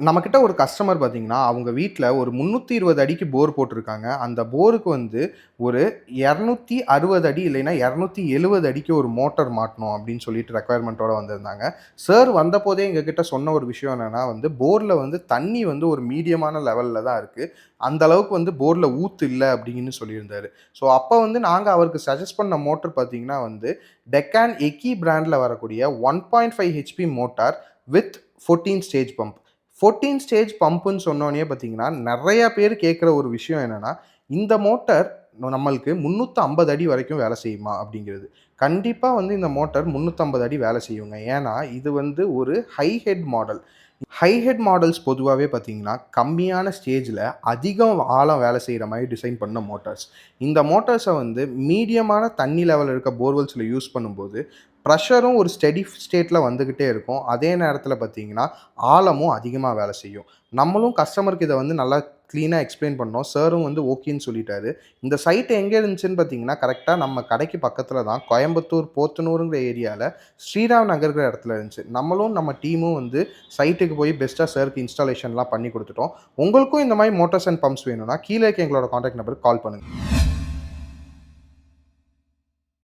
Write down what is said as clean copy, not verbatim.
நம்மக்கிட்ட ஒரு கஸ்டமர் பார்த்தீங்கன்னா, அவங்க வீட்ல ஒரு 320 அடிக்கு போர் போட்டிருக்காங்க. அந்த போருக்கு வந்து ஒரு 260 அடி இல்லைன்னா 270 அடிக்கு ஒரு மோட்டார் மாட்டணும் அப்படின்னு சொல்லிட்டு ரெக்வயர்மென்ட்டோட வந்திருந்தாங்க. சார் வந்தபோதே எங்ககிட்ட சொன்ன ஒரு விஷயம் என்னன்னா வந்து, போர்ல வந்து தண்ணி வந்து ஒரு மீடியமான லெவல்ல தான் இருக்கு. அந்த அளவுக்கு வந்து போர்ல ஊத்து இல்ல அப்படின்னு சொல்லியிருந்தாரு. ஸோ அப்ப வந்து நாங்க அவருக்கு சஜெஸ்ட் பண்ண மோட்டார் பார்த்தீங்கன்னா வந்து, டெக்கான் எக்கி பிராண்ட்ல வரக்கூடிய 1.5 HP motor with 14 stage pump. 14 stage பம்புன்னு சொன்னோனயே பார்த்தீங்கன்னா, நெறைய பேர் கேட்கிற ஒரு விஷயம் என்னன்னா, இந்த மோட்டார் நம்மளுக்கு 350 அடி வரைக்கும் வேலை செய்யுமா? அப்படிங்கிறது. கண்டிப்பா வந்து இந்த மோட்டார் 350 அடி வேலை செய்யுங்க. ஏன்னா, இது வந்து ஒரு high head model. High head models பொதுவாவே பார்த்தீங்கன்னா, கம்மியான ஸ்டேஜ்ல அதிகம் ஆழம் வேலை செய்ற மாரி டிசைன் பண்ண மோட்டார்ஸ். இந்த மோட்டார்ஸ வந்து மீடியமான தண்ணி லெவல் இருக்க போர்வெல்ஸ்ல யூஸ் பண்ணும்போது, பிரஷரும் ஒரு ஸ்டெடி ஸ்டேட்ல வந்துகிட்டே இருக்கும். அதே நேரத்தில பார்த்தீங்கன்னா, ஆழமும் அதிகமா வேலை செய்யும். நம்மளும் கஸ்டமருக்கு இத வந்து நல்லா கிளீனா எக்ஸ்ப்ளைன் பண்ணோம். சாரும் வந்து ஓகேன்னு சொல்லிட்டாரு. இந்த சைட் எங்க இருந்துச்சுன்னு பார்த்தீங்கன்னா, கரெக்ட்டா நம்ம கடைக்கு பக்கத்தில தான் கோயம்புத்தூர், போத்தனூருங்கிற ஏரியால ஸ்ரீராம் நகர்ங்கிற இடத்துல இருந்துச்சு. நம்மளும் நம்ம டீமும் வந்து சைட்டுக்கு போய் பெஸ்ட்டா சாருக்கு இன்ஸ்டாலேஷன்லாம் பண்ணி குடுத்துட்டோம். உங்களுக்கும் இந்த மாரி மோட்டார்ஸ் அண்ட் பம்ப்ஸ் வேணும்னா, கீழ இருக்க எங்களோட கான்டாக்ட் நம்பருக்கு கால் பண்ணுங்க.